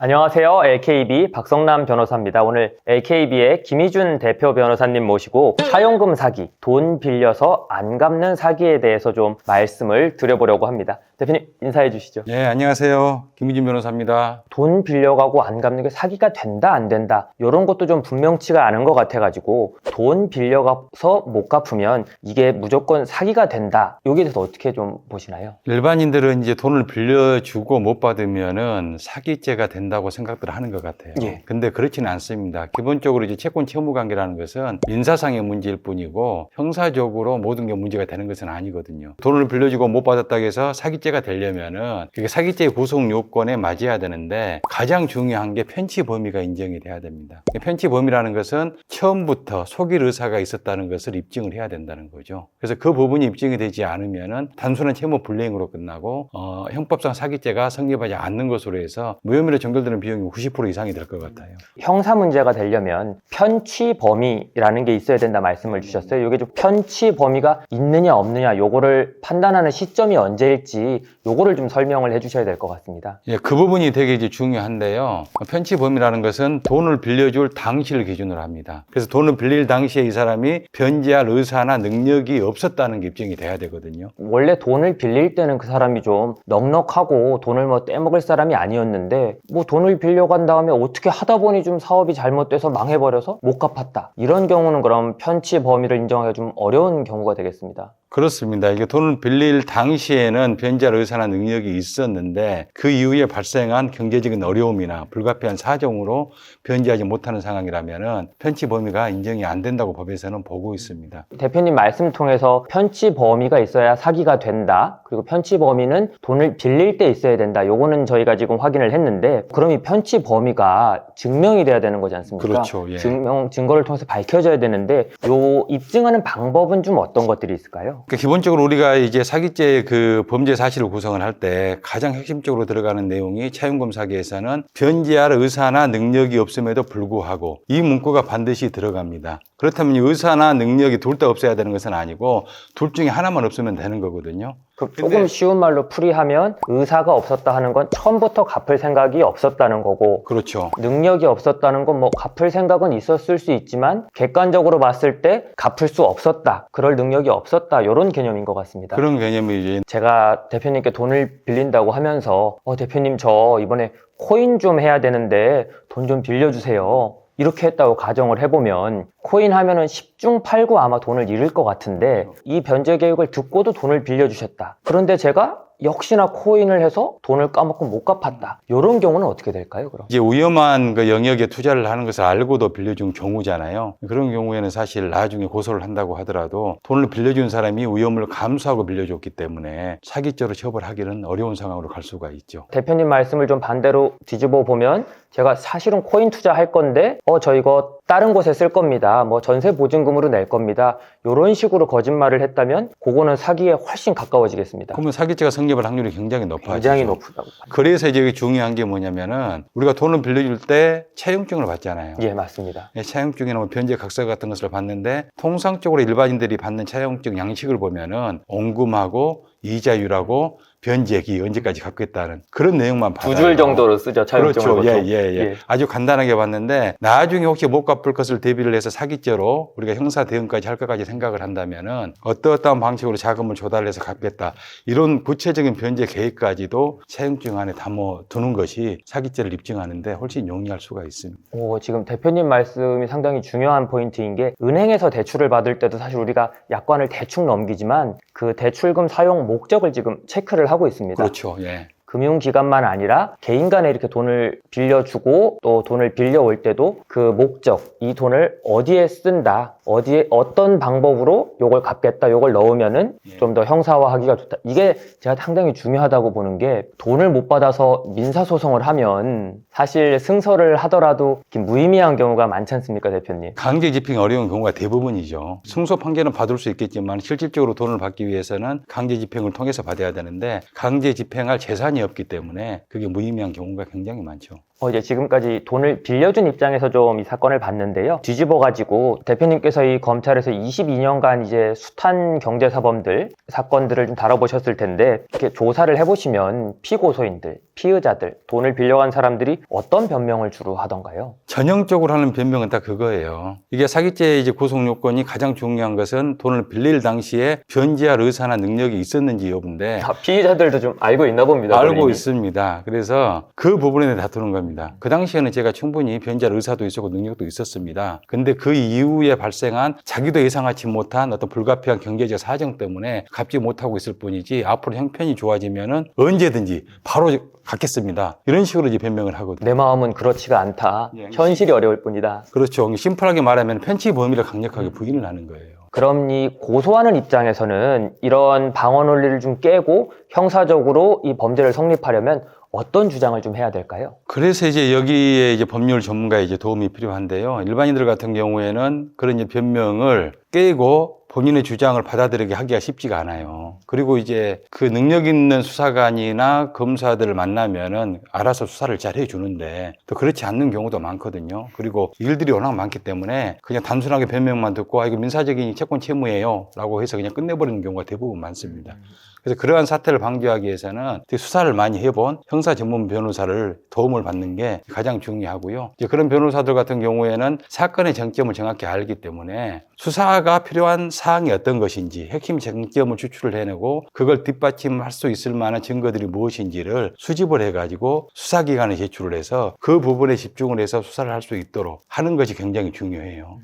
안녕하세요. LKB 박성남 변호사입니다. 오늘 LKB의 김희준 대표 변호사님 모시고 차용금 사기, 돈 빌려서 안 갚는 사기에 대해서 좀 말씀을 드려보려고 합니다. 대표님 인사해 주시죠. 네, 안녕하세요. 김희준 변호사입니다. 돈 빌려가고 안 갚는 게 사기가 된다 안 된다 이런 것도 좀 분명치가 않은 것 같아가지고 돈 빌려가서 못 갚으면 이게 무조건 사기가 된다. 여기에 대해서 어떻게 좀 보시나요? 일반인들은 이제 돈을 빌려주고 못 받으면은 사기죄가 된다고 생각들 하는 것 같아요. 예. 근데 그렇지는 않습니다. 기본적으로 이제 채권 채무 관계라는 것은 민사상의 문제일 뿐이고 형사적으로 모든 게 문제가 되는 것은 아니거든요. 돈을 빌려주고 못 받았다고 해서 사기죄가 되려면은 그게 사기죄의 구속 요건에 맞아야 되는데 가장 중요한 게 편취 범위가 인정이 돼야 됩니다. 편취 범위라는 것은 처음부터 속일 의사가 있었다는 것을 입증을 해야 된다는 거죠. 그래서 그 부분이 입증이 되지 않으면은 단순한 채무 불이행으로 끝나고 형법상 사기죄가 성립하지 않는 것으로 해서 무혐의로 전결되는 비용이 90% 이상이 될 것 같아요. 형사 문제가 되려면 편취 범위라는 게 있어야 된다 말씀을 주셨어요. 이게 좀 편취 범위가 있느냐 없느냐 요거를 판단하는 시점이 언제일지 요거를 좀 설명을 해주셔야 될 것 같습니다. 예, 그 부분이 되게 이제 중요한데요. 편취 범위라는 것은 돈을 빌려줄 당시를 기준으로 합니다. 그래서 돈을 빌릴 당시에 이 사람이 변제할 의사나 능력이 없었다는 게 입증이 돼야 되거든요. 원래 돈을 빌릴 때는 그 사람이 좀 넉넉하고 돈을 뭐 떼먹을 사람이 아니었는데 뭐 돈을 빌려간 다음에 어떻게 하다 보니 좀 사업이 잘못돼서 망해버려서 못 갚았다. 이런 경우는 그럼 편취 범위를 인정하기가 좀 어려운 경우가 되겠습니다. 그렇습니다. 이게 돈을 빌릴 당시에는 변제할 의사나 능력이 있었는데 그 이후에 발생한 경제적인 어려움이나 불가피한 사정으로 변제하지 못하는 상황이라면은 편취 범위가 인정이 안 된다고 법에서는 보고 있습니다. 대표님 말씀 통해서 편취 범위가 있어야 사기가 된다. 그리고 편취 범위는 돈을 빌릴 때 있어야 된다. 요거는 저희가 지금 확인을 했는데 그럼 이 편취 범위가 증명이 돼야 되는 거지 않습니까? 그렇죠. 예. 증거를 통해서 밝혀져야 되는데 요 입증하는 방법은 좀 어떤 것들이 있을까요? 그러니까 기본적으로 우리가 이제 사기죄 그 범죄 사실을 구성을 할 때 가장 핵심적으로 들어가는 내용이 차용금 사기에서는 변제할 의사나 능력이 없음에도 불구하고 이 문구가 반드시 들어갑니다. 그렇다면 이 의사나 능력이 둘 다 없어야 되는 것은 아니고 둘 중에 하나만 없으면 되는 거거든요. 조금 쉬운 말로 풀이하면 의사가 없었다 하는 건 처음부터 갚을 생각이 없었다는 거고 그렇죠. 능력이 없었다는 건 뭐 갚을 생각은 있었을 수 있지만 객관적으로 봤을 때 갚을 수 없었다. 그럴 능력이 없었다. 이런 개념인 것 같습니다. 그런 개념이지. 제가 대표님께 돈을 빌린다고 하면서 대표님 저 이번에 코인 좀 해야 되는데 돈 좀 빌려주세요. 이렇게 했다고 가정을 해보면 코인 하면은 10중 8구 아마 돈을 잃을 것 같은데 이 변제 계획을 듣고도 돈을 빌려주셨다. 그런데 제가 역시나 코인을 해서 돈을 까먹고 못 갚았다. 이런 경우는 어떻게 될까요, 그럼? 이제 위험한 그 영역에 투자를 하는 것을 알고도 빌려준 경우잖아요. 그런 경우에는 사실 나중에 고소를 한다고 하더라도 돈을 빌려준 사람이 위험을 감수하고 빌려줬기 때문에 사기죄로 처벌하기는 어려운 상황으로 갈 수가 있죠. 대표님 말씀을 좀 반대로 뒤집어 보면 제가 사실은 코인 투자할 건데 저 이거 다른 곳에 쓸 겁니다. 뭐 전세 보증금으로 낼 겁니다. 이런 식으로 거짓말을 했다면 그거는 사기에 훨씬 가까워지겠습니다. 그러면 사기죄가 성립할 확률이 굉장히 높아지죠. 굉장히 높다고. 그래서 이제 여기 중요한 게 뭐냐면은 우리가 돈을 빌려줄 때 차용증을 받잖아요. 예, 맞습니다. 차용증이나 뭐 변제 각서 같은 것을 받는데 통상적으로 일반인들이 받는 차용증 양식을 보면은 원금하고 이자율하고 변제기 언제까지 갚겠다는 그런 내용만 받아요. 2줄 정도로 쓰죠, 차용증을. 그렇죠. 예. 아주 간단하게 봤는데 나중에 혹시 못 갚을 것을 대비를 해서 사기죄로 우리가 형사 대응까지 할 것까지 생각을 한다면은 어떠한 방식으로 자금을 조달해서 갚겠다. 이런 구체적인 변제 계획까지도 차용증 안에 담아 두는 것이 사기죄를 입증하는데 훨씬 용이할 수가 있습니다. 지금 대표님 말씀이 상당히 중요한 포인트인 게 은행에서 대출을 받을 때도 사실 우리가 약관을 대충 넘기지만 그 대출금 사용 목적을 지금 체크를 하고 있습니다. 그렇죠. 예. 금융기관만 아니라 개인 간에 이렇게 돈을 빌려주고 또 돈을 빌려올 때도 그 목적, 이 돈을 어디에 쓴다, 어디에 어떤 방법으로 요걸 갚겠다, 요걸 넣으면은 좀 더 형사화하기가 좋다. 이게 제가 상당히 중요하다고 보는 게 돈을 못 받아서 민사소송을 하면 사실 승소를 하더라도 무의미한 경우가 많지 않습니까, 대표님? 강제 집행이 어려운 경우가 대부분이죠. 승소 판결은 받을 수 있겠지만 실질적으로 돈을 받기 위해서는 강제 집행을 통해서 받아야 되는데 강제 집행할 재산이 없기 때문에 그게 무의미한 경우가 굉장히 많죠. 이제 지금까지 돈을 빌려준 입장에서 좀 이 사건을 봤는데요. 뒤집어가지고 대표님께서 서희 검찰에서 22년간 이제 숱한 경제사범들 사건들을 좀 다뤄보셨을 텐데 이렇게 조사를 해보시면 피고소인들, 피의자들, 돈을 빌려간 사람들이 어떤 변명을 주로 하던가요? 전형적으로 하는 변명은 다 그거예요. 이게 사기죄의 이제 구속 요건이 가장 중요한 것은 돈을 빌릴 당시에 변제할 의사나 능력이 있었는지 여부인데 피의자들도 좀 알고 있나 봅니다. 알고 본인이. 있습니다. 그래서 그 부분에 다투는 겁니다. 그 당시에는 제가 충분히 변제할 의사도 있었고 능력도 있었습니다. 근데 그 이후에 발생한 자기도 예상하지 못한 어떤 불가피한 경제적 사정 때문에 갚지 못하고 있을 뿐이지 앞으로 형편이 좋아지면은 언제든지 바로 갚겠습니다. 이런 식으로 이제 변명을 하거든요. 내 마음은 그렇지가 않다. 예. 현실이 어려울 뿐이다. 그렇죠. 심플하게 말하면 편취 범위를 강력하게 부인을 하는 거예요. 그럼 이 고소하는 입장에서는 이런 방어 논리를 좀 깨고 형사적으로 이 범죄를 성립하려면 어떤 주장을 좀 해야 될까요? 그래서 이제 여기에 이제 법률 전문가의 이제 도움이 필요한데요. 일반인들 같은 경우에는 그런 이제 변명을 깨고 본인의 주장을 받아들이게 하기가 쉽지가 않아요. 그리고 이제 그 능력 있는 수사관이나 검사들을 만나면은 알아서 수사를 잘 해주는데 또 그렇지 않는 경우도 많거든요. 그리고 일들이 워낙 많기 때문에 그냥 단순하게 변명만 듣고 이거 민사적인 채권 채무예요 라고 해서 그냥 끝내버리는 경우가 대부분 많습니다. 그래서 그러한 사태를 방지하기 위해서는 수사를 많이 해본 형사 전문 변호사를 도움을 받는 게 가장 중요하고요. 이제 그런 변호사들 같은 경우에는 사건의 정점을 정확히 알기 때문에 수사가 필요한 사항이 어떤 것인지 핵심 쟁점을 추출을 해내고 그걸 뒷받침할 수 있을 만한 증거들이 무엇인지를 수집을 해가지고 수사기관에 제출을 해서 그 부분에 집중을 해서 수사를 할 수 있도록 하는 것이 굉장히 중요해요.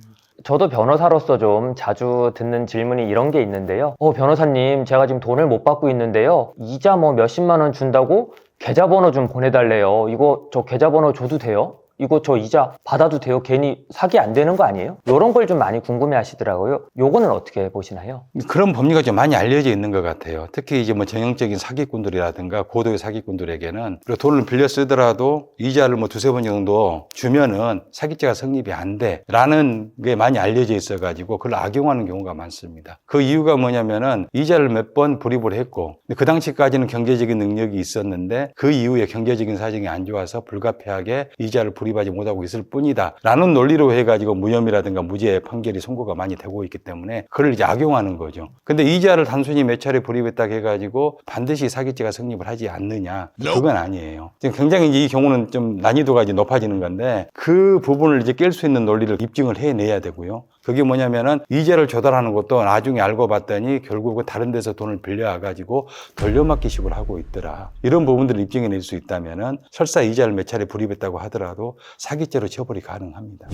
저도 변호사로서 좀 자주 듣는 질문이 이런 게 있는데요. 변호사님, 제가 지금 돈을 못 받고 있는데요. 이자 뭐 몇십만 원 준다고 계좌번호 좀 보내달래요. 이거 저 계좌번호 줘도 돼요? 이거 저 이자 받아도 돼요? 괜히 사기 안 되는 거 아니에요? 이런 걸 좀 많이 궁금해 하시더라고요. 요거는 어떻게 보시나요? 그런 법리가 좀 많이 알려져 있는 것 같아요. 특히 이제 뭐 전형적인 사기꾼들이라든가 고도의 사기꾼들에게는 그리고 돈을 빌려 쓰더라도 이자를 뭐 두세 번 정도 주면은 사기죄가 성립이 안 돼라는 게 많이 알려져 있어가지고 그걸 악용하는 경우가 많습니다. 그 이유가 뭐냐면은 이자를 몇 번 불입을 했고 그 당시까지는 경제적인 능력이 있었는데 그 이후에 경제적인 사정이 안 좋아서 불가피하게 이자를 불입하지 못하고 있을 뿐이다 라는 논리로 해가지고 무혐의라든가 무죄 판결이 선고가 많이 되고 있기 때문에 그걸 이제 악용하는 거죠. 근데 이자를 단순히 몇 차례 불입했다고 해가지고 반드시 사기죄가 성립을 하지 않느냐, 그건 아니에요. 지금 굉장히 이 경우는 좀 난이도가 이제 높아지는 건데 그 부분을 이제 깰 수 있는 논리를 입증을 해내야 되고요. 그게 뭐냐면은 이자를 조달하는 것도 나중에 알고 봤더니 결국은 다른 데서 돈을 빌려와가지고 돌려막기식으로 하고 있더라. 이런 부분들을 입증해낼 수 있다면은 설사 이자를 몇 차례 불입했다고 하더라도 사기죄로 처벌이 가능합니다.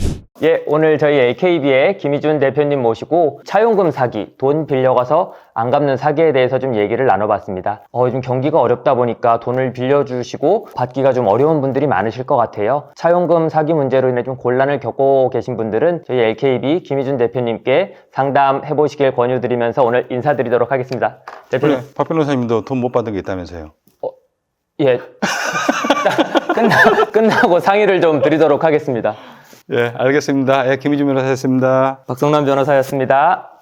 예, 오늘 저희 AKB의 김희준 대표님 모시고 차용금 사기, 돈 빌려가서 안 갚는 사기에 대해서 좀 얘기를 나눠봤습니다. 요즘 경기가 어렵다 보니까 돈을 빌려주시고 받기가 좀 어려운 분들이 많으실 것 같아요. 차용금 사기 문제로 인해 좀 곤란을 겪고 계신 분들은 저희 AKB 김희준 대표님께 상담해보시길 권유드리면서 오늘 인사드리도록 하겠습니다. 대표님. 그래, 박 변호사님도 돈 못 받은 게 있다면서요? 예. 끝나고 상의를 좀 드리도록 하겠습니다. 예, 알겠습니다. 예, 김희준 변호사였습니다. 박성남 변호사였습니다.